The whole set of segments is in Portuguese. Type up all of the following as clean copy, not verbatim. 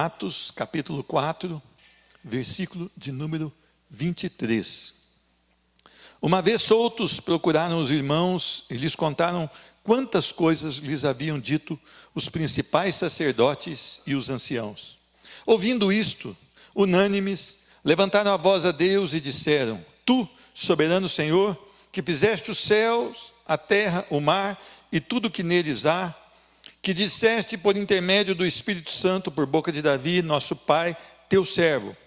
Atos, capítulo 4, versículo de número 23. Uma vez soltos, procuraram os irmãos e lhes contaram quantas coisas lhes haviam dito os principais sacerdotes e os anciãos. Ouvindo isto, unânimes, levantaram a voz a Deus e disseram: Tu, soberano Senhor, que fizeste os céus, a terra, o mar e tudo que neles há, que disseste por intermédio do Espírito Santo, por boca de Davi, nosso pai, teu servo,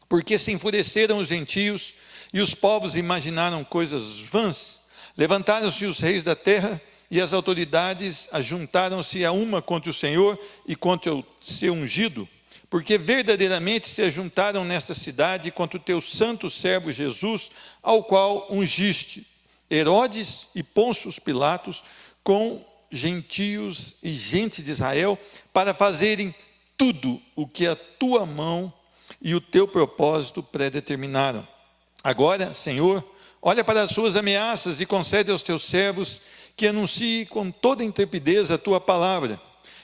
porque se enfureceram os gentios e os povos imaginaram coisas vãs, levantaram-se os reis da terra e as autoridades ajuntaram-se a uma contra o Senhor e contra o seu ungido, porque verdadeiramente se ajuntaram nesta cidade contra o teu santo servo Jesus, ao qual ungiste Herodes e Pôncio Pilatos com gentios e gente de Israel, para fazerem tudo o que a tua mão e o teu propósito predeterminaram. Agora, Senhor, olha para as suas ameaças e concede aos teus servos que anunciem com toda intrepidez a tua palavra,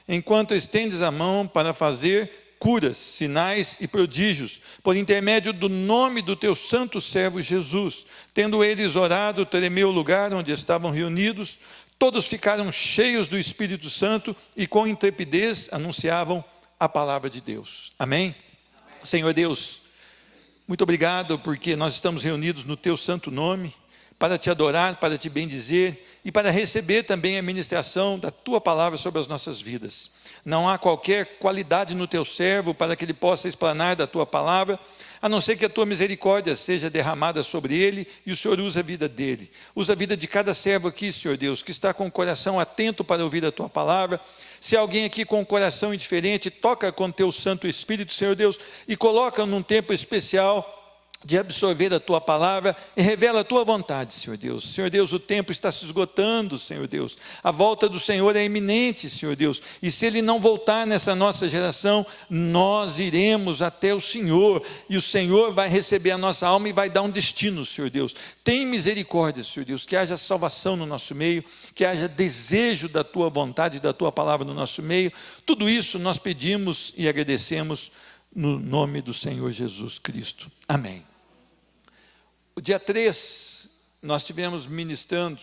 enquanto estendes a mão para fazer curas, sinais e prodígios, por intermédio do nome do teu santo servo Jesus. Tendo eles orado, tremeu o lugar onde estavam reunidos, todos ficaram cheios do Espírito Santo e com intrepidez anunciavam a palavra de Deus. Amém? Senhor Deus, muito obrigado porque nós estamos reunidos no teu santo nome, para te adorar, para te bendizer e para receber também a ministração da tua palavra sobre as nossas vidas. Não há qualquer qualidade no teu servo para que ele possa explanar da tua palavra, a não ser que a tua misericórdia seja derramada sobre ele e o Senhor usa a vida dele. Usa a vida de cada servo aqui, Senhor Deus, que está com o coração atento para ouvir a tua palavra. Se alguém aqui com o coração indiferente, toca com teu Santo Espírito, Senhor Deus, e coloca num tempo especial de absorver a tua palavra e revela a tua vontade, Senhor Deus. Senhor Deus, o tempo está se esgotando, Senhor Deus. A volta do Senhor é iminente, Senhor Deus. E se Ele não voltar nessa nossa geração, nós iremos até o Senhor. E o Senhor vai receber a nossa alma e vai dar um destino, Senhor Deus. Tem misericórdia, Senhor Deus, que haja salvação no nosso meio, que haja desejo da tua vontade e da tua palavra no nosso meio. Tudo isso nós pedimos e agradecemos no nome do Senhor Jesus Cristo. Amém. O dia 3, nós estivemos ministrando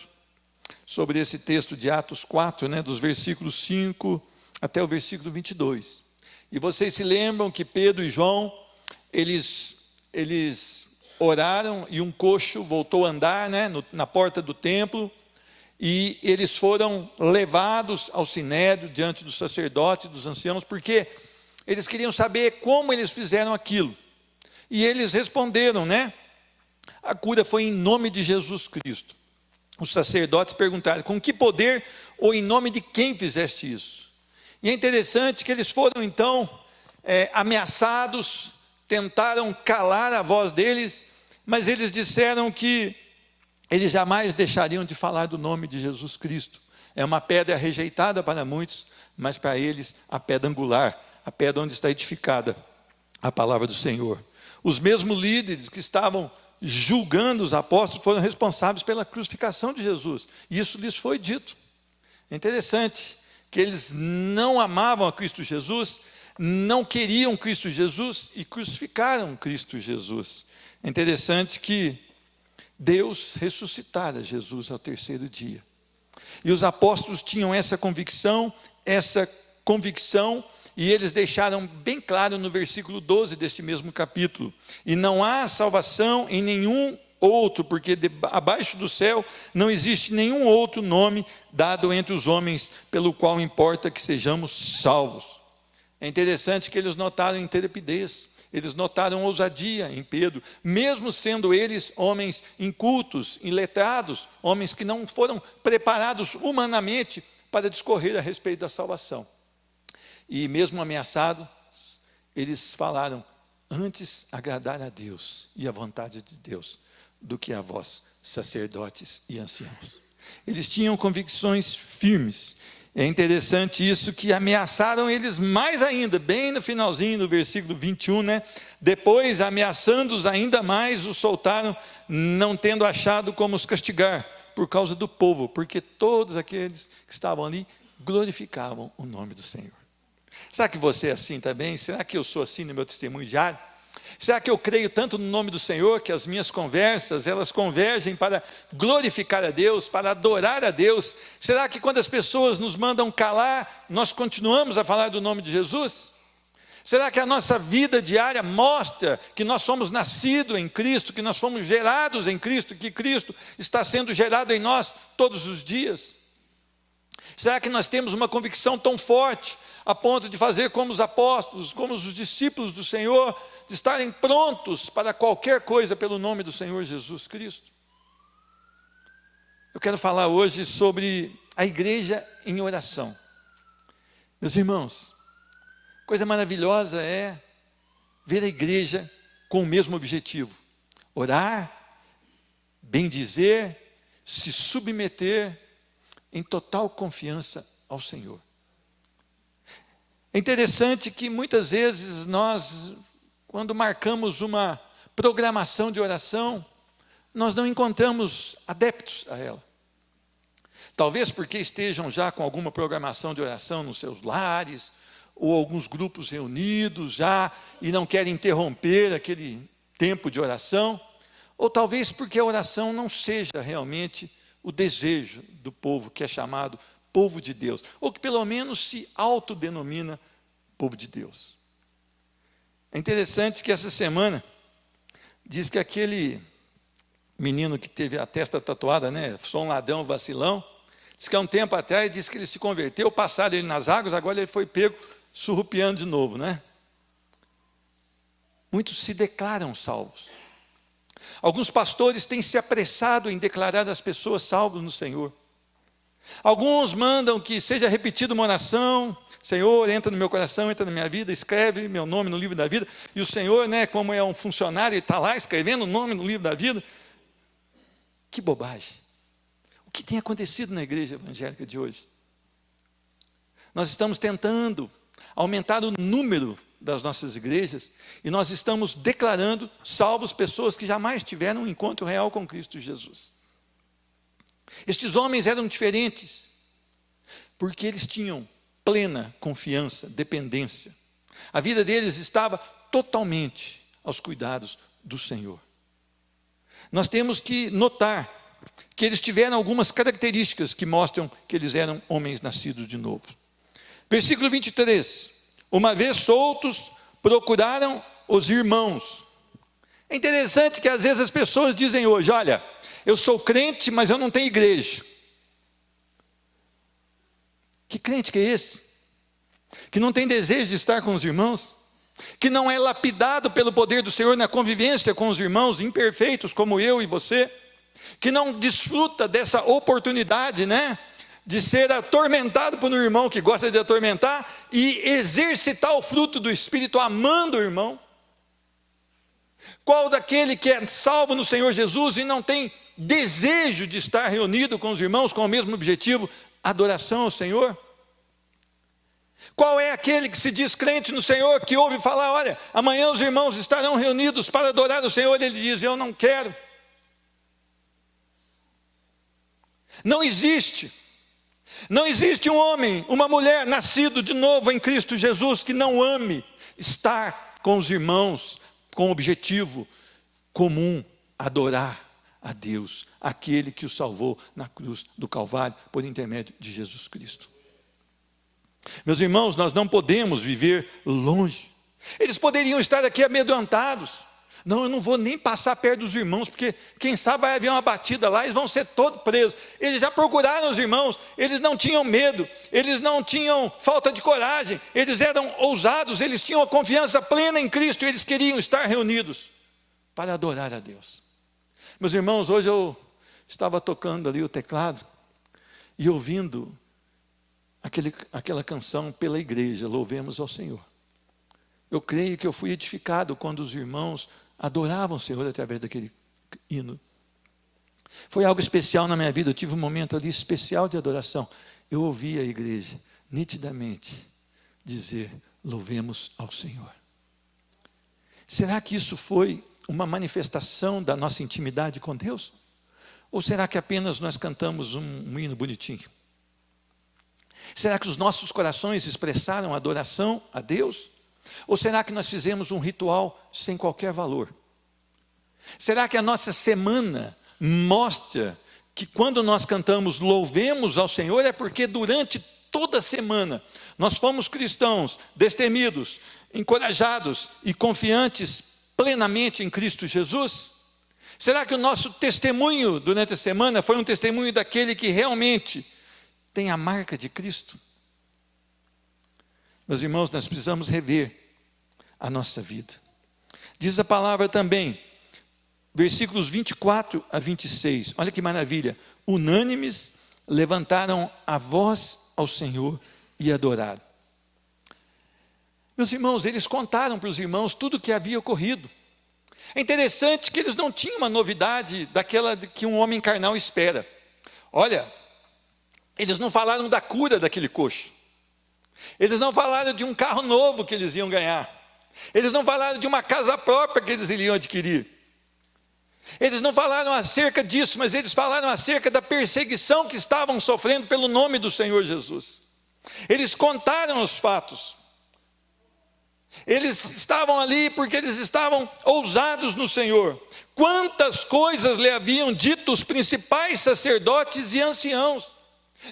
sobre esse texto de Atos 4, dos versículos 5 até o versículo 22. E vocês se lembram que Pedro e João, eles oraram e um coxo voltou a andar, na porta do templo, e eles foram levados ao sinédrio diante dos sacerdotes e dos anciãos, porque eles queriam saber como eles fizeram aquilo. E eles responderam, a cura foi em nome de Jesus Cristo. Os sacerdotes perguntaram: com que poder ou em nome de quem fizeste isso? E é interessante que eles foram então ameaçados, tentaram calar a voz deles, mas eles disseram que eles jamais deixariam de falar do nome de Jesus Cristo. É uma pedra rejeitada para muitos, mas para eles a pedra angular, a pedra onde está edificada a palavra do Senhor. Os mesmos líderes que estavam julgando os apóstolos foram responsáveis pela crucificação de Jesus. E isso lhes foi dito. É interessante que eles não amavam a Cristo Jesus, não queriam Cristo Jesus e crucificaram Cristo Jesus. É interessante que Deus ressuscitara Jesus ao terceiro dia. E os apóstolos tinham essa convicção, e eles deixaram bem claro no versículo 12 deste mesmo capítulo: e não há salvação em nenhum outro, porque abaixo do céu não existe nenhum outro nome dado entre os homens, pelo qual importa que sejamos salvos. É interessante que eles notaram intrepidez, eles notaram ousadia em Pedro, mesmo sendo eles homens incultos, iletrados, homens que não foram preparados humanamente para discorrer a respeito da salvação. E mesmo ameaçados, eles falaram: antes agradar a Deus e a vontade de Deus, do que a vós, sacerdotes e anciãos. Eles tinham convicções firmes. É interessante isso, que ameaçaram eles mais ainda, bem no finalzinho, no versículo 21, depois, ameaçando-os ainda mais, os soltaram, não tendo achado como os castigar, por causa do povo, porque todos aqueles que estavam ali glorificavam o nome do Senhor. Será que você é assim também? Será que eu sou assim no meu testemunho diário? Será que eu creio tanto no nome do Senhor que as minhas conversas, elas convergem para glorificar a Deus, para adorar a Deus? Será que quando as pessoas nos mandam calar, nós continuamos a falar do nome de Jesus? Será que a nossa vida diária mostra que nós somos nascidos em Cristo, que nós fomos gerados em Cristo, que Cristo está sendo gerado em nós todos os dias? Será que nós temos uma convicção tão forte, a ponto de fazer como os apóstolos, como os discípulos do Senhor, de estarem prontos para qualquer coisa pelo nome do Senhor Jesus Cristo? Eu quero falar hoje sobre a igreja em oração. Meus irmãos, coisa maravilhosa é ver a igreja com o mesmo objetivo: orar, bendizer, se submeter em total confiança ao Senhor. É interessante que muitas vezes nós, quando marcamos uma programação de oração, nós não encontramos adeptos a ela. Talvez porque estejam já com alguma programação de oração nos seus lares, ou alguns grupos reunidos já, e não querem interromper aquele tempo de oração, ou talvez porque a oração não seja realmente o desejo do povo que é chamado povo de Deus, ou que pelo menos se autodenomina povo de Deus. É interessante que essa semana, diz que aquele menino que teve a testa tatuada, né, sou um ladrão, vacilão, diz que há um tempo atrás, disse que ele se converteu, passaram ele nas águas, agora ele foi pego surrupiando de novo, né? Muitos se declaram salvos. Alguns pastores têm se apressado em declarar as pessoas salvas no Senhor. Alguns mandam que seja repetida uma oração: Senhor, entra no meu coração, entra na minha vida, escreve meu nome no livro da vida. E o Senhor, né, como é um funcionário, ele está lá escrevendo o nome no livro da vida. Que bobagem. O que tem acontecido na igreja evangélica de hoje? Nós estamos tentando aumentar o número das nossas igrejas, e nós estamos declarando salvos pessoas que jamais tiveram um encontro real com Cristo Jesus. Estes homens eram diferentes, porque eles tinham plena confiança, dependência. A vida deles estava totalmente aos cuidados do Senhor. Nós temos que notar que eles tiveram algumas características que mostram que eles eram homens nascidos de novo. Versículo 23, uma vez soltos, procuraram os irmãos. É interessante que às vezes as pessoas dizem hoje: olha, eu sou crente, mas eu não tenho igreja. Que crente que é esse? Que não tem desejo de estar com os irmãos? Que não é lapidado pelo poder do Senhor na convivência com os irmãos imperfeitos como eu e você? Que não desfruta dessa oportunidade, né, de ser atormentado por um irmão que gosta de atormentar e exercitar o fruto do Espírito amando o irmão? Qual daquele que é salvo no Senhor Jesus e não tem desejo de estar reunido com os irmãos com o mesmo objetivo, adoração ao Senhor? Qual é aquele que se diz crente no Senhor, que ouve falar: olha, amanhã os irmãos estarão reunidos para adorar o Senhor, ele diz: eu não quero. Não existe um homem, uma mulher nascido de novo em Cristo Jesus que não ame estar com os irmãos com o objetivo comum: adorar a Deus, aquele que o salvou na cruz do Calvário por intermédio de Jesus Cristo. Meus irmãos, nós não podemos viver longe. Eles poderiam estar aqui amedrontados: não, eu não vou nem passar perto dos irmãos, porque quem sabe vai haver uma batida lá, eles vão ser todos presos. Eles já procuraram os irmãos, eles não tinham medo, eles não tinham falta de coragem, eles eram ousados, eles tinham a confiança plena em Cristo, e eles queriam estar reunidos para adorar a Deus. Meus irmãos, hoje eu estava tocando ali o teclado e ouvindo aquela canção pela igreja, Louvemos ao Senhor. Eu creio que eu fui edificado quando os irmãos adoravam o Senhor através daquele hino. Foi algo especial na minha vida, eu tive um momento ali especial de adoração. Eu ouvi a igreja nitidamente dizer: louvemos ao Senhor. Será que isso foi uma manifestação da nossa intimidade com Deus? Ou será que apenas nós cantamos um hino bonitinho? Será que os nossos corações expressaram adoração a Deus? Ou será que nós fizemos um ritual sem qualquer valor? Será que a nossa semana mostra que quando nós cantamos louvemos ao Senhor, é porque durante toda a semana nós fomos cristãos, destemidos, encorajados e confiantes plenamente em Cristo Jesus? Será que o nosso testemunho durante a semana foi um testemunho daquele que realmente tem a marca de Cristo? Meus irmãos, nós precisamos rever a nossa vida. Diz a palavra também, versículos 24 a 26, olha que maravilha. Unânimes levantaram a voz ao Senhor e adoraram. Meus irmãos, eles contaram para os irmãos tudo o que havia ocorrido. É interessante que eles não tinham uma novidade daquela que um homem carnal espera. Olha, eles não falaram da cura daquele coxo. Eles não falaram de um carro novo que eles iam ganhar. Eles não falaram de uma casa própria que eles iriam adquirir. Eles não falaram acerca disso, mas eles falaram acerca da perseguição que estavam sofrendo pelo nome do Senhor Jesus. Eles contaram os fatos. Eles estavam ali porque eles estavam ousados no Senhor. Quantas coisas lhe haviam dito os principais sacerdotes e anciãos,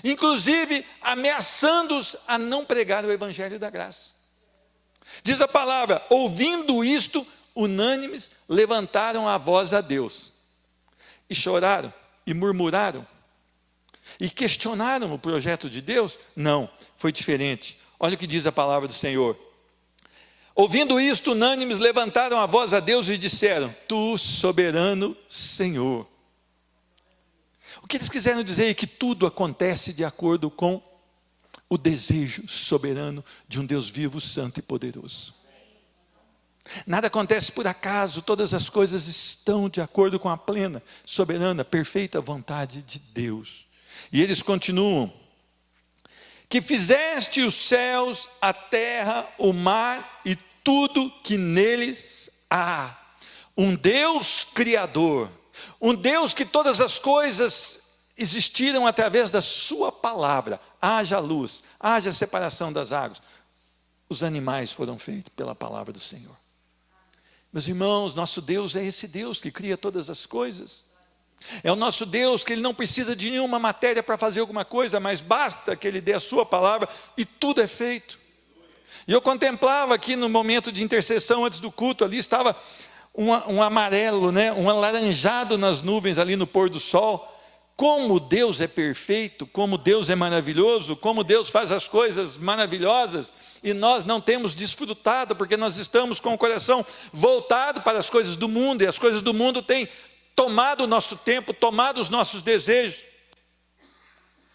inclusive ameaçando-os a não pregar o evangelho da graça. Diz a palavra, ouvindo isto, unânimes levantaram a voz a Deus, e choraram, e murmuraram, e questionaram o projeto de Deus? Não, foi diferente. Olha o que diz a palavra do Senhor. Ouvindo isto, unânimes levantaram a voz a Deus e disseram, Tu, soberano Senhor. O que eles quiseram dizer é que tudo acontece de acordo com o desejo soberano de um Deus vivo, santo e poderoso. Nada acontece por acaso, todas as coisas estão de acordo com a plena, soberana, perfeita vontade de Deus. E eles continuam, que fizeste os céus, a terra, o mar e tudo que neles há. Um Deus criador, um Deus que todas as coisas existiram através da sua palavra. Haja luz, haja separação das águas. Os animais foram feitos pela palavra do Senhor. Meus irmãos, nosso Deus é esse Deus que cria todas as coisas. É o nosso Deus que Ele não precisa de nenhuma matéria para fazer alguma coisa, mas basta que Ele dê a sua palavra e tudo é feito. E eu contemplava aqui no momento de intercessão antes do culto, ali estava um amarelo, né? Um alaranjado nas nuvens ali no pôr do sol. Como Deus é perfeito, como Deus é maravilhoso, como Deus faz as coisas maravilhosas, e nós não temos desfrutado, porque nós estamos com o coração voltado para as coisas do mundo, e as coisas do mundo têm tomado o nosso tempo, tomado os nossos desejos,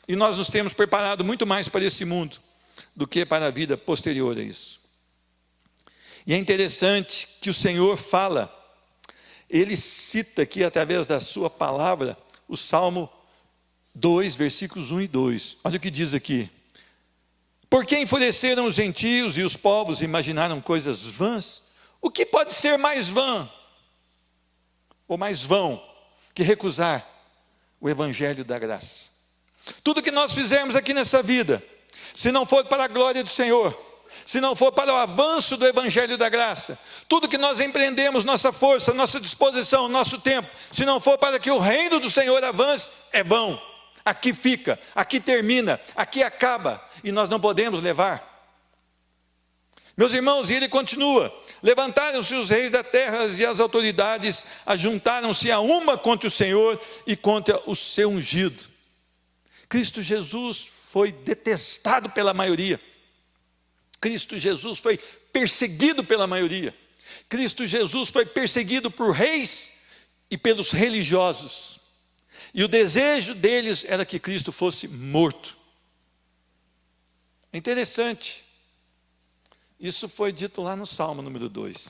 e nós nos temos preparado muito mais para esse mundo, do que para a vida posterior a isso. E é interessante que o Senhor fala, Ele cita aqui através da sua palavra, o Salmo 2, versículos 1 e 2. Olha o que diz aqui. Por que enfureceram os gentios e os povos imaginaram coisas vãs? O que pode ser mais vã, ou mais vão, que recusar o evangelho da graça? Tudo que nós fizermos aqui nessa vida, se não for para a glória do Senhor, se não for para o avanço do evangelho da graça, tudo que nós empreendemos, nossa força, nossa disposição, nosso tempo, se não for para que o reino do Senhor avance, é vão. Aqui fica, aqui termina, aqui acaba, e nós não podemos levar. Meus irmãos, e ele continua, levantaram-se os reis da terra e as autoridades ajuntaram-se a uma contra o Senhor e contra o seu ungido. Cristo Jesus foi detestado pela maioria. Cristo Jesus foi perseguido pela maioria. Cristo Jesus foi perseguido por reis e pelos religiosos. E o desejo deles era que Cristo fosse morto. É interessante. Isso foi dito lá no Salmo número 2.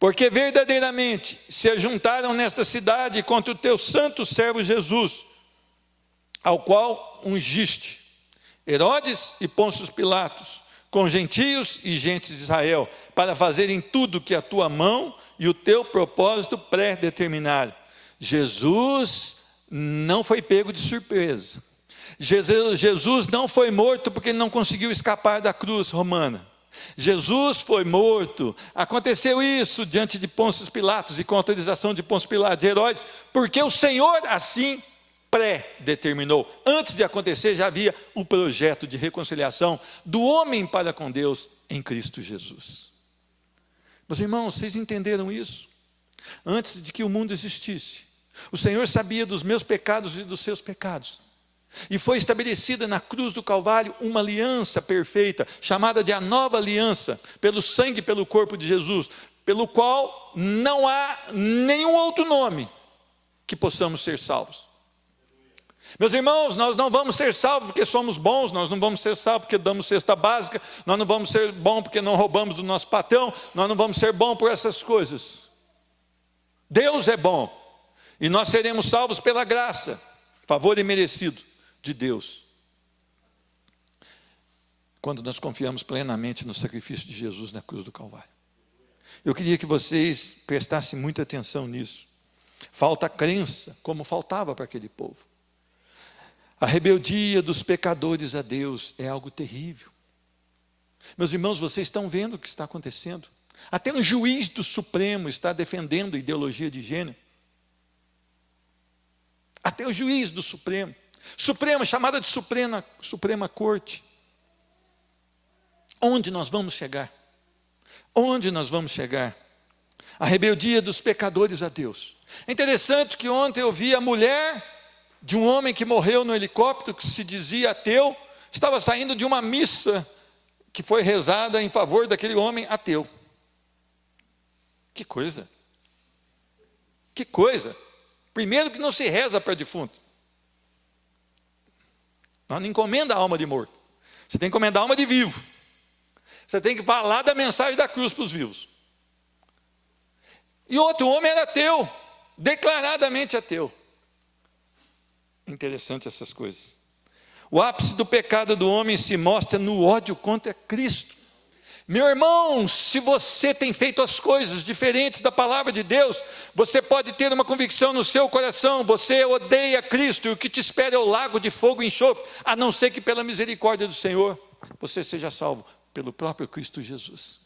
Porque verdadeiramente se ajuntaram nesta cidade contra o teu santo servo Jesus, ao qual ungiste, Herodes e Pôncio Pilatos, com gentios e gentes de Israel, para fazerem tudo que a tua mão e o teu propósito pré-determinaram. Jesus não foi pego de surpresa. Jesus não foi morto porque ele não conseguiu escapar da cruz romana. Jesus foi morto, aconteceu isso diante de Pôncio Pilatos e com autorização de Pôncio Pilatos, de Herodes, porque o Senhor assim pré-determinou. Antes de acontecer já havia um projeto de reconciliação do homem para com Deus em Cristo Jesus. Meus irmãos, vocês entenderam isso? Antes de que o mundo existisse, o Senhor sabia dos meus pecados e dos seus pecados. E foi estabelecida na cruz do Calvário uma aliança perfeita, chamada de a nova aliança, pelo sangue e pelo corpo de Jesus, pelo qual não há nenhum outro nome que possamos ser salvos. Meus irmãos, nós não vamos ser salvos porque somos bons, nós não vamos ser salvos porque damos cesta básica, nós não vamos ser bons porque não roubamos do nosso patrão, nós não vamos ser bons por essas coisas. Deus é bom, e nós seremos salvos pela graça, favor imerecido de Deus, quando nós confiamos plenamente no sacrifício de Jesus na cruz do Calvário. Eu queria que vocês prestassem muita atenção nisso. Falta crença, como faltava para aquele povo. A rebeldia dos pecadores a Deus é algo terrível. Meus irmãos, vocês estão vendo o que está acontecendo? Até um juiz do Supremo está defendendo a ideologia de gênero. Até o juiz do Supremo, chamada de Suprema Corte. Onde nós vamos chegar? Onde nós vamos chegar? A rebeldia dos pecadores a Deus. É interessante que ontem eu vi a mulher de um homem que morreu no helicóptero, que se dizia ateu, estava saindo de uma missa que foi rezada em favor daquele homem ateu. Que coisa! Que coisa! Primeiro que não se reza para defunto. Nós não encomenda a alma de morto. Você tem que encomendar a alma de vivo. Você tem que falar da mensagem da cruz para os vivos. E outro homem era ateu, declaradamente ateu. Interessante essas coisas. O ápice do pecado do homem se mostra no ódio contra Cristo. Meu irmão, se você tem feito as coisas diferentes da palavra de Deus, você pode ter uma convicção no seu coração, você odeia Cristo, e o que te espera é o lago de fogo e enxofre, a não ser que pela misericórdia do Senhor, você seja salvo pelo próprio Cristo Jesus.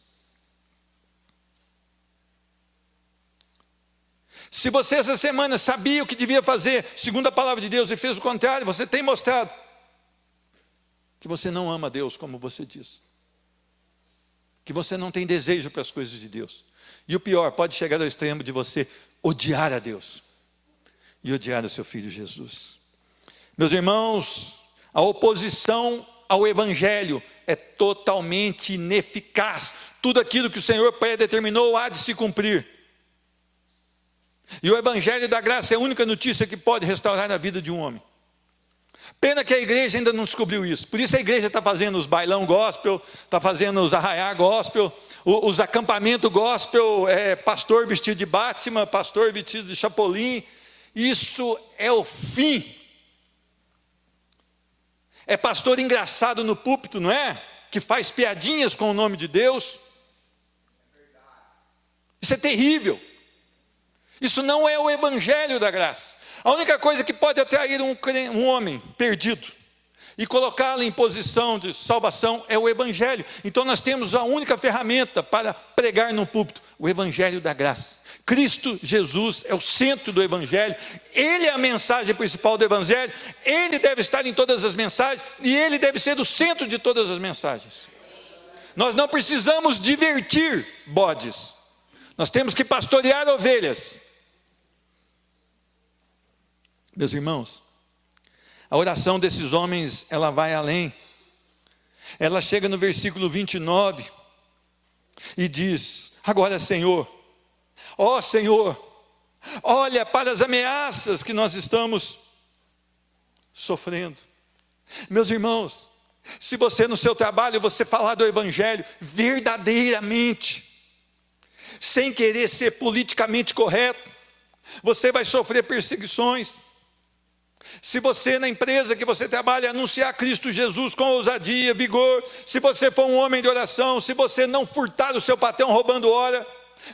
Se você essa semana sabia o que devia fazer, segundo a palavra de Deus, e fez o contrário, você tem mostrado que você não ama Deus como você diz. Que você não tem desejo para as coisas de Deus. E o pior, pode chegar ao extremo de você odiar a Deus e odiar o seu Filho Jesus. Meus irmãos, a oposição ao Evangelho é totalmente ineficaz. Tudo aquilo que o Senhor predeterminou há de se cumprir. E o Evangelho da graça é a única notícia que pode restaurar a vida de um homem. Pena que a igreja ainda não descobriu isso. Por isso a igreja está fazendo os bailão gospel, está fazendo os arraiá gospel, os acampamentos gospel, pastor vestido de Batman, pastor vestido de Chapolin. Isso é o fim. É pastor engraçado no púlpito, não é? Que faz piadinhas com o nome de Deus. Isso é terrível. Isso não é o Evangelho da graça. A única coisa que pode atrair um homem perdido e colocá-lo em posição de salvação é o Evangelho. Então nós temos a única ferramenta para pregar no púlpito, o Evangelho da graça. Cristo Jesus é o centro do Evangelho, Ele é a mensagem principal do Evangelho, Ele deve estar em todas as mensagens e Ele deve ser o centro de todas as mensagens. Nós não precisamos divertir bodes, nós temos que pastorear ovelhas. Meus irmãos, a oração desses homens, ela vai além. Ela chega no versículo 29 e diz: agora Senhor, ó Senhor, olha para as ameaças que nós estamos sofrendo. Meus irmãos, se você no seu trabalho, você falar do Evangelho verdadeiramente, sem querer ser politicamente correto, você vai sofrer perseguições. Se você na empresa que você trabalha anunciar Cristo Jesus com ousadia, vigor, se você for um homem de oração, se você não furtar o seu patrão roubando hora,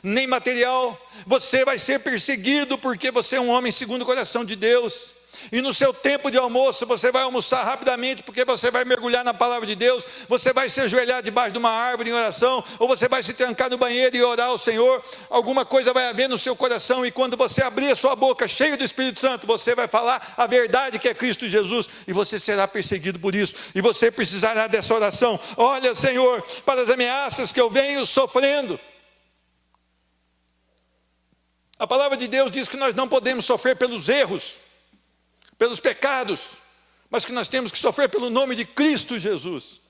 nem material, você vai ser perseguido porque você é um homem segundo o coração de Deus. E no seu tempo de almoço, você vai almoçar rapidamente, porque você vai mergulhar na palavra de Deus, você vai se ajoelhar debaixo de uma árvore em oração, ou você vai se trancar no banheiro e orar ao Senhor. Alguma coisa vai haver no seu coração, e quando você abrir a sua boca cheia do Espírito Santo, você vai falar a verdade que é Cristo Jesus, e você será perseguido por isso, e você precisará dessa oração. Olha, Senhor, para as ameaças que eu venho sofrendo. A palavra de Deus diz que nós não podemos sofrer pelos erros, pelos pecados, mas que nós temos que sofrer pelo nome de Cristo Jesus.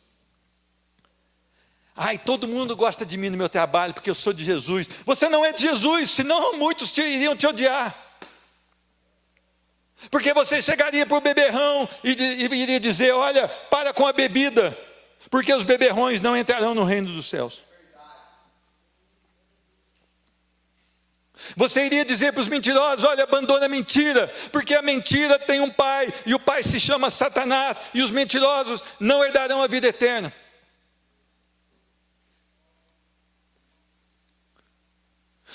Ai, todo mundo gosta de mim no meu trabalho, porque eu sou de Jesus. Você não é de Jesus, senão muitos iriam te odiar. Porque você chegaria para o beberrão e iria dizer: olha, para com a bebida, porque os beberrões não entrarão no reino dos céus. Você iria dizer para os mentirosos: olha, abandona a mentira, porque a mentira tem um pai, e o pai se chama Satanás, e os mentirosos não herdarão a vida eterna.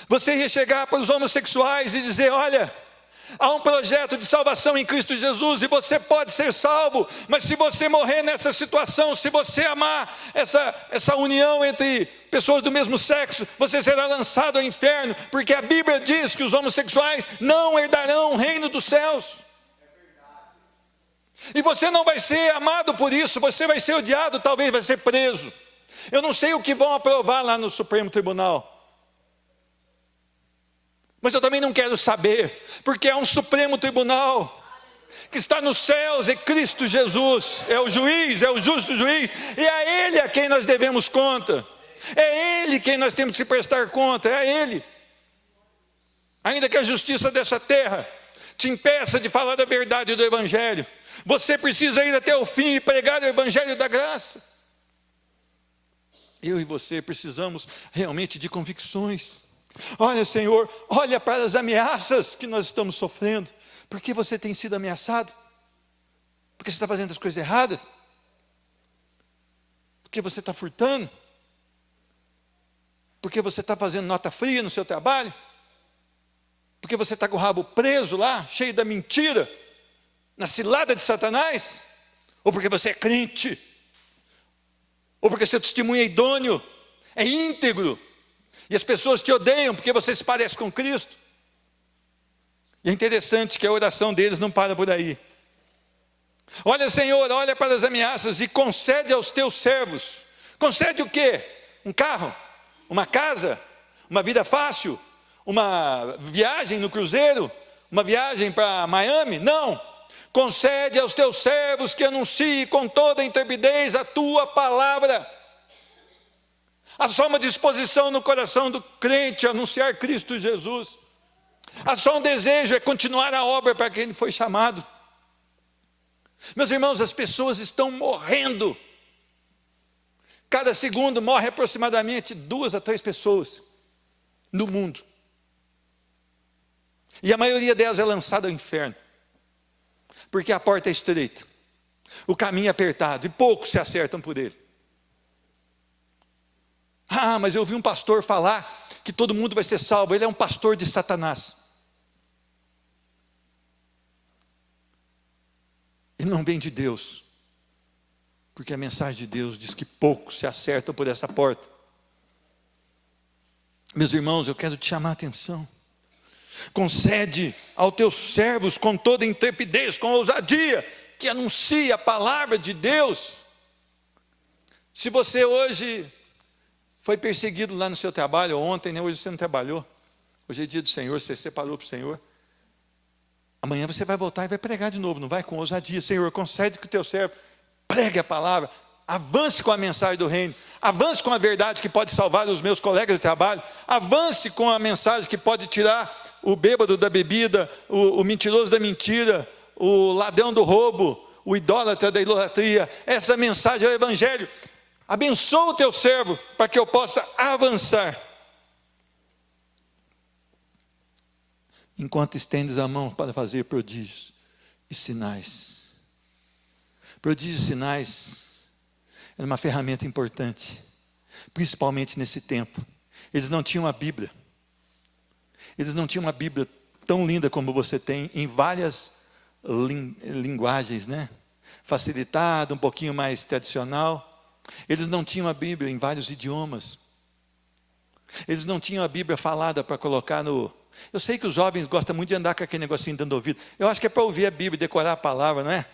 Você ia chegar para os homossexuais e dizer: olha, há um projeto de salvação em Cristo Jesus, e você pode ser salvo, mas se você morrer nessa situação, se você amar essa união entre pessoas do mesmo sexo, você será lançado ao inferno, porque a Bíblia diz que os homossexuais não herdarão o reino dos céus. E você não vai ser amado por isso, você vai ser odiado, talvez vai ser preso. Eu não sei o que vão aprovar lá no Supremo Tribunal, mas eu também não quero saber, porque é um Supremo Tribunal que está nos céus, é Cristo Jesus, é o juiz, é o justo juiz, e é Ele a quem nós devemos conta, é Ele quem nós temos que prestar conta, é Ele. Ainda que a justiça dessa terra te impeça de falar da verdade do Evangelho, você precisa ir até o fim e pregar o Evangelho da graça. Eu e você precisamos realmente de convicções. Olha, Senhor, olha para as ameaças que nós estamos sofrendo. Por que você tem sido ameaçado? Porque você está fazendo as coisas erradas? Porque você está furtando? Porque você está fazendo nota fria no seu trabalho? Porque você está com o rabo preso lá, cheio da mentira, na cilada de Satanás? Ou porque você é crente? Ou porque seu testemunho é idôneo, é íntegro? E as pessoas te odeiam porque você se parece com Cristo. E é interessante que a oração deles não para por aí. Olha, Senhor, olha para as ameaças e concede aos teus servos. Concede o quê? Um carro? Uma casa? Uma vida fácil? Uma viagem no cruzeiro? Uma viagem para Miami? Não. Concede aos teus servos que anunciem com toda a intrepidez a tua palavra. Há só uma disposição no coração do crente a anunciar Cristo Jesus. Há só um desejo, é continuar a obra para que ele foi chamado. Meus irmãos, as pessoas estão morrendo. Cada segundo morre aproximadamente 2 a 3 pessoas no mundo. E a maioria delas é lançada ao inferno. Porque a porta é estreita, o caminho é apertado e poucos se acertam por ele. Ah, mas eu ouvi um pastor falar que todo mundo vai ser salvo. Ele é um pastor de Satanás. Ele não vem de Deus, porque a mensagem de Deus diz que poucos se acertam por essa porta. Meus irmãos, eu quero te chamar a atenção. Concede aos teus servos com toda intrepidez, com ousadia, que anuncie a palavra de Deus. Se você hoje foi perseguido lá no seu trabalho, ou ontem, né? Hoje você não trabalhou, hoje é dia do Senhor, você separou para o Senhor, amanhã você vai voltar e vai pregar de novo, não vai? Com ousadia. Senhor, concede que o teu servo pregue a palavra, avance com a mensagem do reino, avance com a verdade que pode salvar os meus colegas de trabalho, avance com a mensagem que pode tirar o bêbado da bebida, o mentiroso da mentira, o ladrão do roubo, o idólatra da idolatria. Essa mensagem é o Evangelho. Abençoa o teu servo para que eu possa avançar. Enquanto estendes a mão para fazer prodígios e sinais. Prodígios e sinais era uma ferramenta importante, principalmente nesse tempo. Eles não tinham a Bíblia. Eles não tinham uma Bíblia tão linda como você tem, em várias linguagens, né? Facilitada, um pouquinho mais tradicional. Eles não tinham a Bíblia em vários idiomas. Eles não tinham a Bíblia falada para colocar no... Eu sei que os jovens gostam muito de andar com aquele negocinho dando ouvido. Eu acho que é para ouvir a Bíblia, decorar a palavra, não é?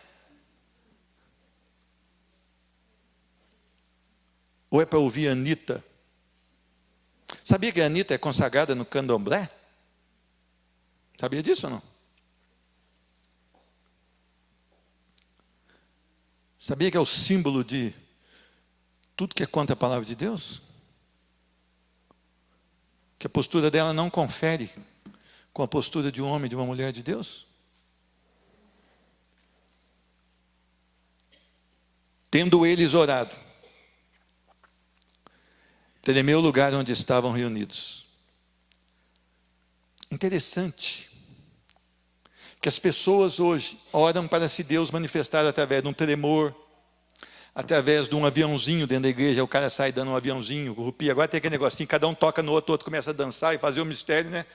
Ou é para ouvir a Anitta? Sabia que a Anitta é consagrada no candomblé? Sabia disso ou não? Sabia que é o símbolo de tudo que é contra a palavra de Deus? Que a postura dela não confere com a postura de um homem e de uma mulher de Deus? Tendo eles orado, tremeu o lugar onde estavam reunidos. Interessante que as pessoas hoje oram para se Deus manifestar através de um tremor, através de um aviãozinho dentro da igreja. O cara sai dando um aviãozinho, rupia. Agora tem aquele negocinho, cada um toca no outro, o outro começa a dançar e fazer o mistério, né?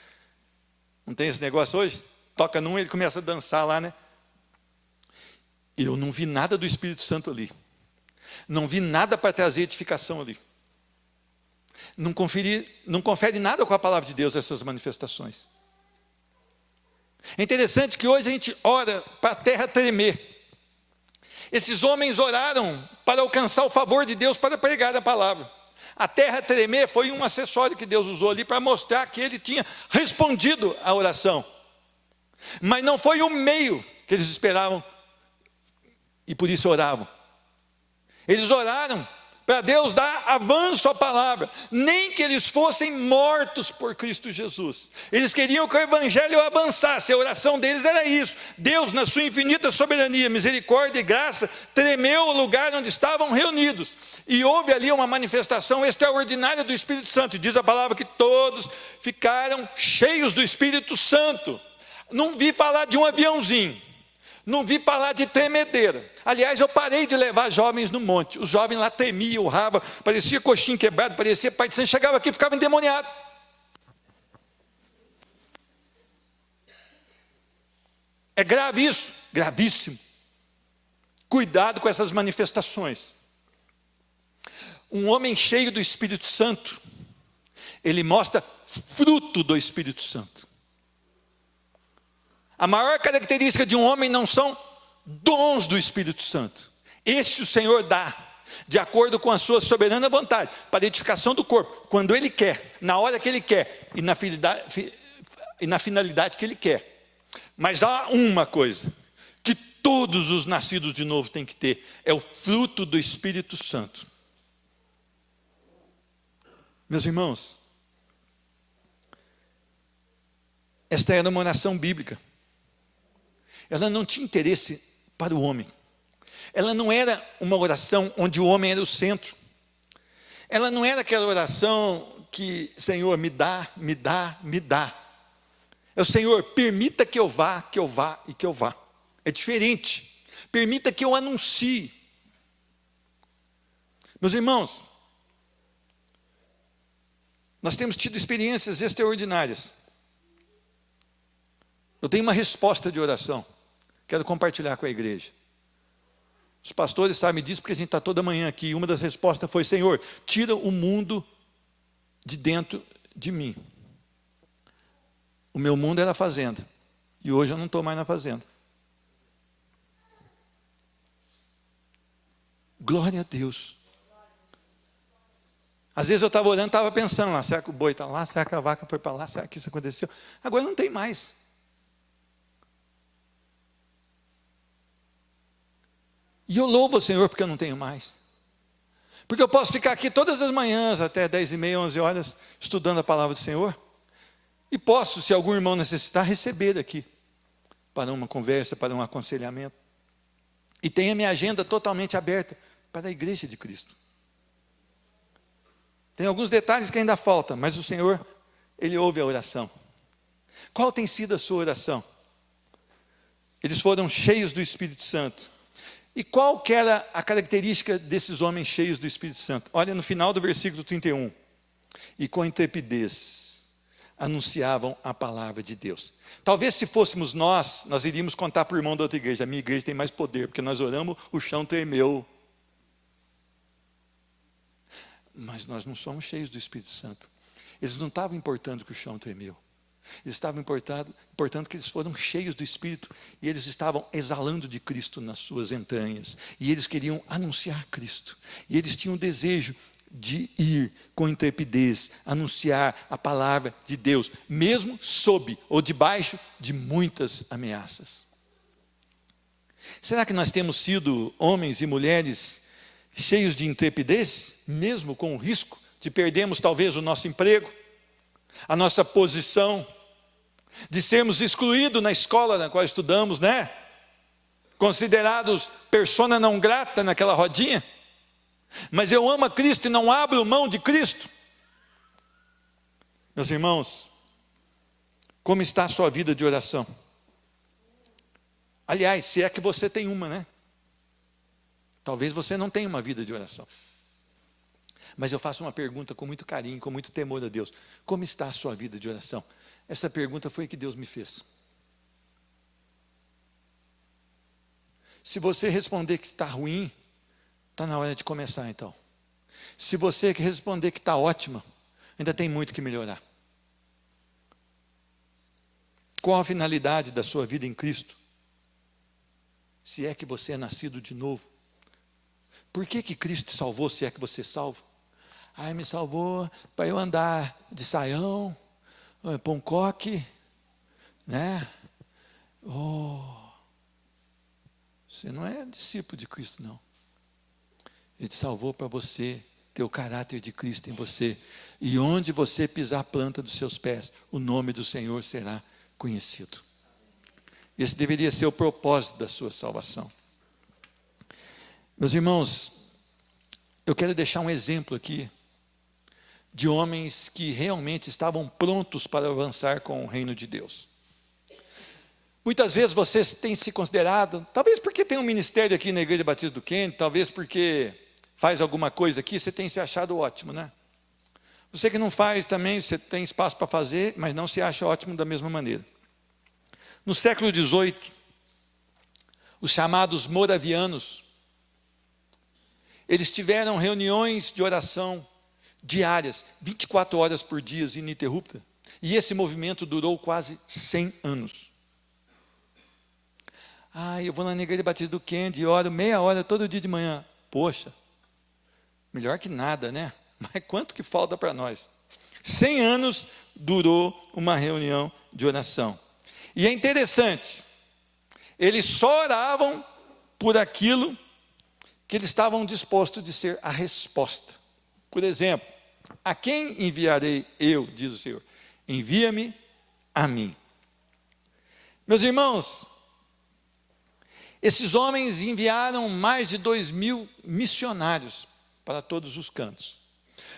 Não tem esse negócio hoje? Toca num, ele começa a dançar lá, né? Eu não vi nada do Espírito Santo ali. Não vi nada para trazer edificação ali. Não confere nada com a palavra de Deus essas manifestações. É interessante que hoje a gente ora para a terra tremer. Esses homens oraram para alcançar o favor de Deus para pregar a palavra. A terra tremer foi um acessório que Deus usou ali para mostrar que ele tinha respondido à oração. Mas não foi o meio que eles esperavam e por isso oravam. Eles oraram para Deus dar avanço à palavra, nem que eles fossem mortos por Cristo Jesus. Eles queriam que o evangelho avançasse, a oração deles era isso. Deus, na sua infinita soberania, misericórdia e graça, tremeu o lugar onde estavam reunidos. E houve ali uma manifestação extraordinária do Espírito Santo. E diz a palavra que todos ficaram cheios do Espírito Santo. Não vi falar de um aviãozinho. Não vi falar de tremedeira. Aliás, eu parei de levar jovens no monte. Os jovens lá tremiam, urravam, parecia coxinha quebrado, parecia pai de santo. Chegava aqui e ficava endemoniado. É grave isso, gravíssimo. Cuidado com essas manifestações. Um homem cheio do Espírito Santo, ele mostra fruto do Espírito Santo. A maior característica de um homem não são dons do Espírito Santo. Esse o Senhor dá, de acordo com a sua soberana vontade, para a edificação do corpo, quando Ele quer, na hora que Ele quer, e na finalidade que Ele quer. Mas há uma coisa, que todos os nascidos de novo têm que ter, é o fruto do Espírito Santo. Meus irmãos, esta era uma oração bíblica. Ela não tinha interesse para o homem. Ela não era uma oração onde o homem era o centro. Ela não era aquela oração que, Senhor, me dá, me dá, me dá. É o Senhor, permita que eu vá e que eu vá. É diferente. Permita que eu anuncie. Meus irmãos, nós temos tido experiências extraordinárias. Eu tenho uma resposta de oração. Quero compartilhar com a igreja. Os pastores sabem disso porque a gente está toda manhã aqui. Uma das respostas foi: Senhor, tira o mundo de dentro de mim. O meu mundo era a fazenda. E hoje eu não estou mais na fazenda. Glória a Deus. Às vezes eu estava orando, estava pensando lá: será que o boi está lá? Será que a vaca foi para lá? Será que isso aconteceu? Agora não tem mais. E eu louvo o Senhor porque eu não tenho mais. Porque eu posso ficar aqui todas as manhãs, até 10h30, 11 horas, estudando a palavra do Senhor. E posso, se algum irmão necessitar, receber daqui, para uma conversa, para um aconselhamento. E tenho a minha agenda totalmente aberta para a igreja de Cristo. Tem alguns detalhes que ainda faltam, mas o Senhor, Ele ouve a oração. Qual tem sido a sua oração? Eles foram cheios do Espírito Santo. E qual que era a característica desses homens cheios do Espírito Santo? Olha no final do versículo 31. E com intrepidez, anunciavam a palavra de Deus. Talvez se fôssemos nós iríamos contar para o irmão da outra igreja: a minha igreja tem mais poder, porque nós oramos, o chão tremeu. Mas nós não somos cheios do Espírito Santo. Eles não estavam importando que o chão tremeu. Eles estavam importando que eles foram cheios do Espírito, e eles estavam exalando de Cristo nas suas entranhas, e eles queriam anunciar Cristo, e eles tinham o desejo de ir com intrepidez, anunciar a palavra de Deus, mesmo sob ou debaixo de muitas ameaças. Será que nós temos sido homens e mulheres cheios de intrepidez, mesmo com o risco de perdermos talvez o nosso emprego, a nossa posição, de sermos excluídos na escola na qual estudamos, né? Considerados persona não grata naquela rodinha? Mas eu amo a Cristo e não abro mão de Cristo. Meus irmãos, como está a sua vida de oração? Aliás, se é que você tem uma, né? Talvez você não tenha uma vida de oração. Mas eu faço uma pergunta com muito carinho, com muito temor a Deus: como está a sua vida de oração? Essa pergunta foi que Deus me fez. Se você responder que está ruim, está na hora de começar então. Se você responder que está ótima, ainda tem muito que melhorar. Qual a finalidade da sua vida em Cristo? Se é que você é nascido de novo. Por que Cristo te salvou, se é que você é salvo? Me salvou para eu andar de saião, pôr um coque, né? Você não é discípulo de Cristo, não. Ele te salvou para você ter o caráter de Cristo em você, e onde você pisar a planta dos seus pés, o nome do Senhor será conhecido. Esse deveria ser o propósito da sua salvação. Meus irmãos, eu quero deixar um exemplo aqui de homens que realmente estavam prontos para avançar com o reino de Deus. Muitas vezes vocês têm se considerado, talvez porque tem um ministério aqui na Igreja Batista do Quênia, talvez porque faz alguma coisa aqui, você tem se achado ótimo, né? Você que não faz também, você tem espaço para fazer, mas não se acha ótimo da mesma maneira. No século XVIII, os chamados moravianos, eles tiveram reuniões de oração diárias, 24 horas por dia, ininterrupta. E esse movimento durou quase 100 anos. Eu vou na Igreja Batista do Quênia e oro meia hora todo dia de manhã. Poxa, melhor que nada, né? Mas quanto que falta para nós? 100 anos durou uma reunião de oração. E é interessante, eles só oravam por aquilo que eles estavam dispostos de ser a resposta. Por exemplo, a quem enviarei eu, diz o Senhor? Envia-me a mim. Meus irmãos, esses homens enviaram mais de 2.000 missionários para todos os cantos.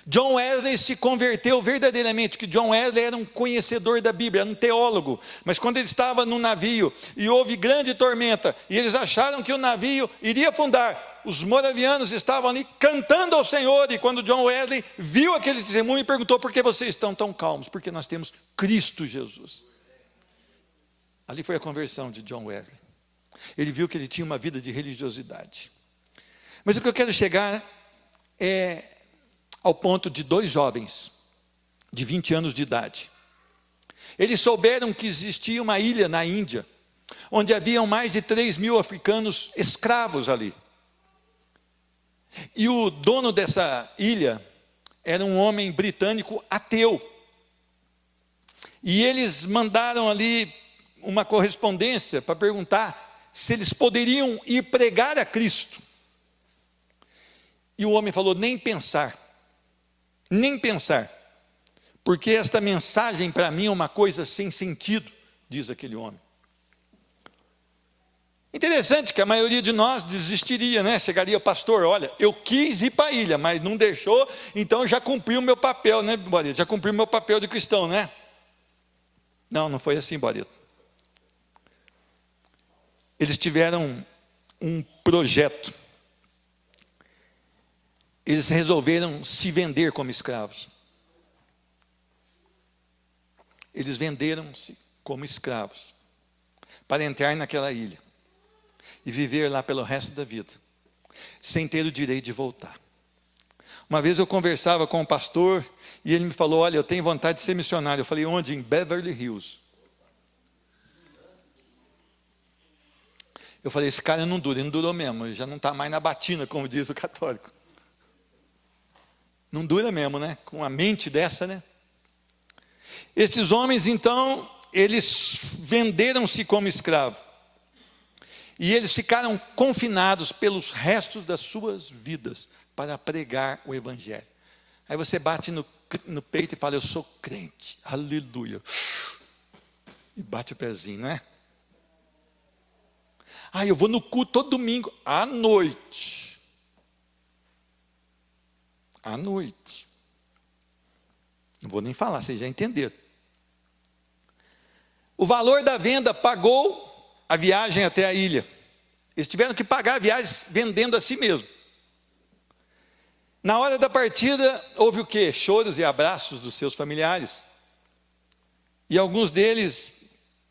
John Wesley se converteu verdadeiramente, que John Wesley era um conhecedor da Bíblia, era um teólogo, mas quando ele estava num navio e houve grande tormenta, e eles acharam que o navio iria afundar, os moravianos estavam ali cantando ao Senhor, e quando John Wesley viu aquele testemunho, perguntou: por que vocês estão tão calmos? Porque nós temos Cristo Jesus. Ali foi a conversão de John Wesley. Ele viu que ele tinha uma vida de religiosidade. Mas o que eu quero chegar é ao ponto de 2 jovens, de 20 anos de idade. Eles souberam que existia uma ilha na Índia, onde haviam mais de 3.000 africanos escravos ali. E o dono dessa ilha era um homem britânico ateu. E eles mandaram ali uma correspondência para perguntar se eles poderiam ir pregar a Cristo. E o homem falou: nem pensar, porque esta mensagem para mim é uma coisa sem sentido, diz aquele homem. Interessante que a maioria de nós desistiria, né? Chegaria: pastor, olha, eu quis ir para a ilha, mas não deixou, então já cumpri o meu papel, né, Barreto? Já cumpri o meu papel de cristão, né? Não foi assim, Barreto. Eles tiveram um projeto. Eles resolveram se vender como escravos. eles venderam-se como escravos para entrar naquela ilha e viver lá pelo resto da vida, sem ter o direito de voltar. Uma vez eu conversava com um pastor e ele me falou: olha, eu tenho vontade de ser missionário. Eu falei: onde? Em Beverly Hills. Eu falei: esse cara não dura. Ele não durou mesmo, ele já não está mais na batina, como diz o católico. Não dura mesmo, né? Com a mente dessa, né? Esses homens, então, eles venderam-se como escravos. E eles ficaram confinados pelos restos das suas vidas para pregar o Evangelho. Aí você bate no peito e fala: eu sou crente, aleluia. E bate o pezinho, não é? Ah, eu vou no culto todo domingo, à noite. À noite. Não vou nem falar, vocês já entenderam. O valor da venda pagou a viagem até a ilha. Eles tiveram que pagar a viagem vendendo a si mesmo. Na hora da partida, houve o quê? Choros e abraços dos seus familiares. E alguns deles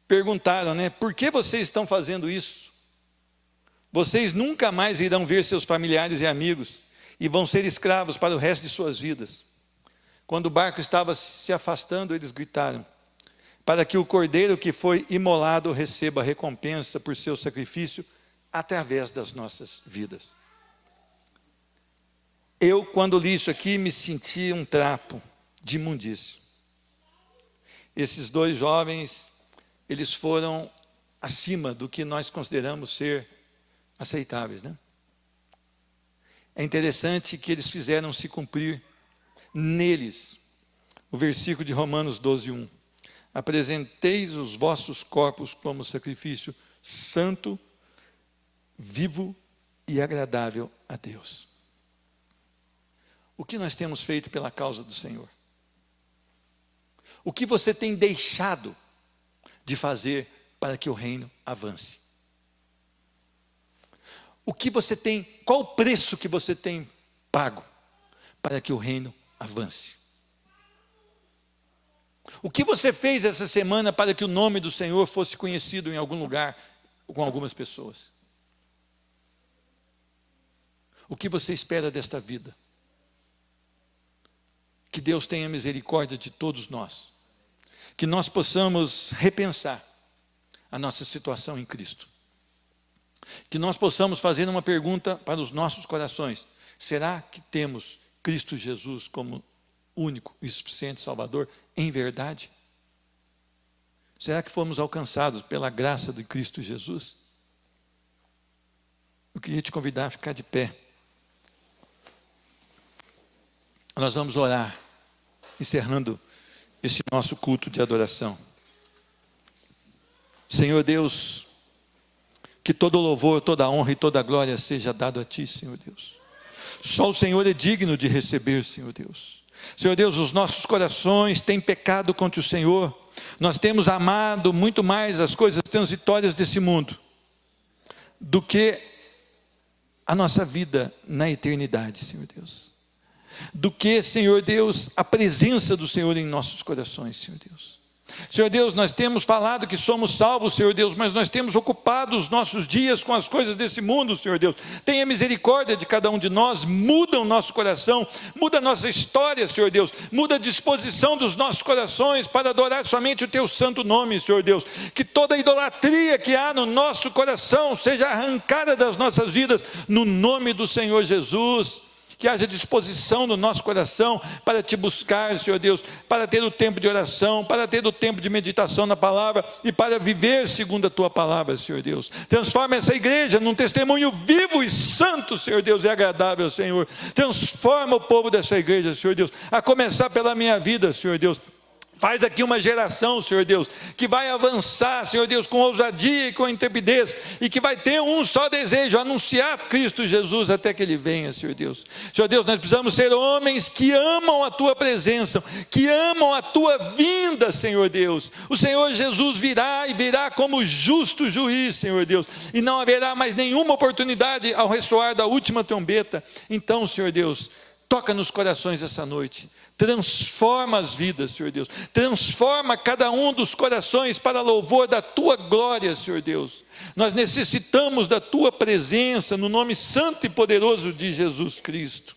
perguntaram, né? Por que vocês estão fazendo isso? Vocês nunca mais irão ver seus familiares e amigos e vão ser escravos para o resto de suas vidas. Quando o barco estava se afastando, eles gritaram: para que o cordeiro que foi imolado receba recompensa por seu sacrifício através das nossas vidas. Eu, quando li isso aqui, me senti um trapo de imundício. Esses dois jovens, eles foram acima do que nós consideramos ser aceitáveis, né? É interessante que eles fizeram se cumprir neles o versículo de Romanos 12:1. Apresenteis os vossos corpos como sacrifício santo, vivo e agradável a Deus. O que nós temos feito pela causa do Senhor? O que você tem deixado de fazer para que o reino avance? O que você tem, qual o preço que você tem pago para que o reino avance? O que você fez essa semana para que o nome do Senhor fosse conhecido em algum lugar com algumas pessoas? O que você espera desta vida? Que Deus tenha misericórdia de todos nós. Que nós possamos repensar a nossa situação em Cristo. Que nós possamos fazer uma pergunta para os nossos corações: será que temos Cristo Jesus como único e suficiente Salvador em verdade? Será que fomos alcançados pela graça de Cristo Jesus? Eu queria te convidar a ficar de pé. Nós vamos orar, encerrando esse nosso culto de adoração. Senhor Deus, que todo louvor, toda honra e toda glória seja dado a Ti, Senhor Deus. Só o Senhor é digno de receber, Senhor Deus. Senhor Deus, os nossos corações têm pecado contra o Senhor. Nós temos amado muito mais as coisas transitórias desse mundo do que a nossa vida na eternidade, Senhor Deus. Do que, Senhor Deus, a presença do Senhor em nossos corações, Senhor Deus. Senhor Deus, nós temos falado que somos salvos, Senhor Deus, mas nós temos ocupado os nossos dias com as coisas desse mundo, Senhor Deus. Tenha misericórdia de cada um de nós, muda o nosso coração, muda a nossa história, Senhor Deus, muda a disposição dos nossos corações para adorar somente o Teu santo nome, Senhor Deus. Que toda idolatria que há no nosso coração seja arrancada das nossas vidas, no nome do Senhor Jesus. Que haja disposição no nosso coração para Te buscar, Senhor Deus, para ter o tempo de oração, para ter o tempo de meditação na palavra e para viver segundo a Tua palavra, Senhor Deus. Transforma essa igreja num testemunho vivo e santo, Senhor Deus, e agradável, Senhor. Transforma o povo dessa igreja, Senhor Deus, a começar pela minha vida, Senhor Deus. Faz aqui uma geração, Senhor Deus, que vai avançar, Senhor Deus, com ousadia e com intrepidez, e que vai ter um só desejo: anunciar Cristo Jesus até que Ele venha, Senhor Deus. Senhor Deus, nós precisamos ser homens que amam a Tua presença, que amam a Tua vinda, Senhor Deus. O Senhor Jesus virá e virá como justo juiz, Senhor Deus, e não haverá mais nenhuma oportunidade ao ressoar da última trombeta. Então, Senhor Deus, Toca nos corações essa noite, transforma as vidas, Senhor Deus, transforma cada um dos corações para louvor da Tua glória, Senhor Deus. Nós necessitamos da Tua presença, no nome santo e poderoso de Jesus Cristo.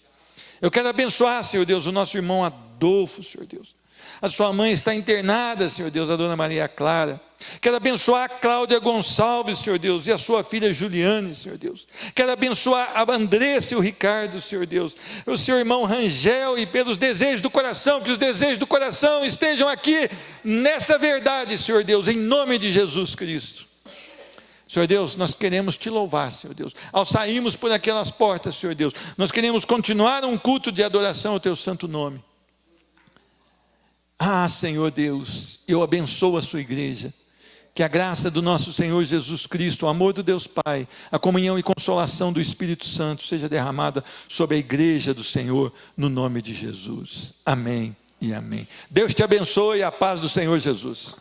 Eu quero abençoar, Senhor Deus, o nosso irmão Adolfo, Senhor Deus. A sua mãe está internada, Senhor Deus, a dona Maria Clara. Quero abençoar a Cláudia Gonçalves, Senhor Deus, e a sua filha Juliane, Senhor Deus. Quero abençoar a Andressa e o Ricardo, Senhor Deus. O seu irmão Rangel, e pelos desejos do coração, que os desejos do coração estejam aqui nessa verdade, Senhor Deus, em nome de Jesus Cristo. Senhor Deus, nós queremos te louvar, Senhor Deus. Ao sairmos por aquelas portas, Senhor Deus, nós queremos continuar um culto de adoração ao teu santo nome. Ah, Senhor Deus, eu abençoo a sua igreja. Que a graça do nosso Senhor Jesus Cristo, o amor do Deus Pai, a comunhão e consolação do Espírito Santo seja derramada sobre a igreja do Senhor, no nome de Jesus. Amém e amém. Deus te abençoe e a paz do Senhor Jesus.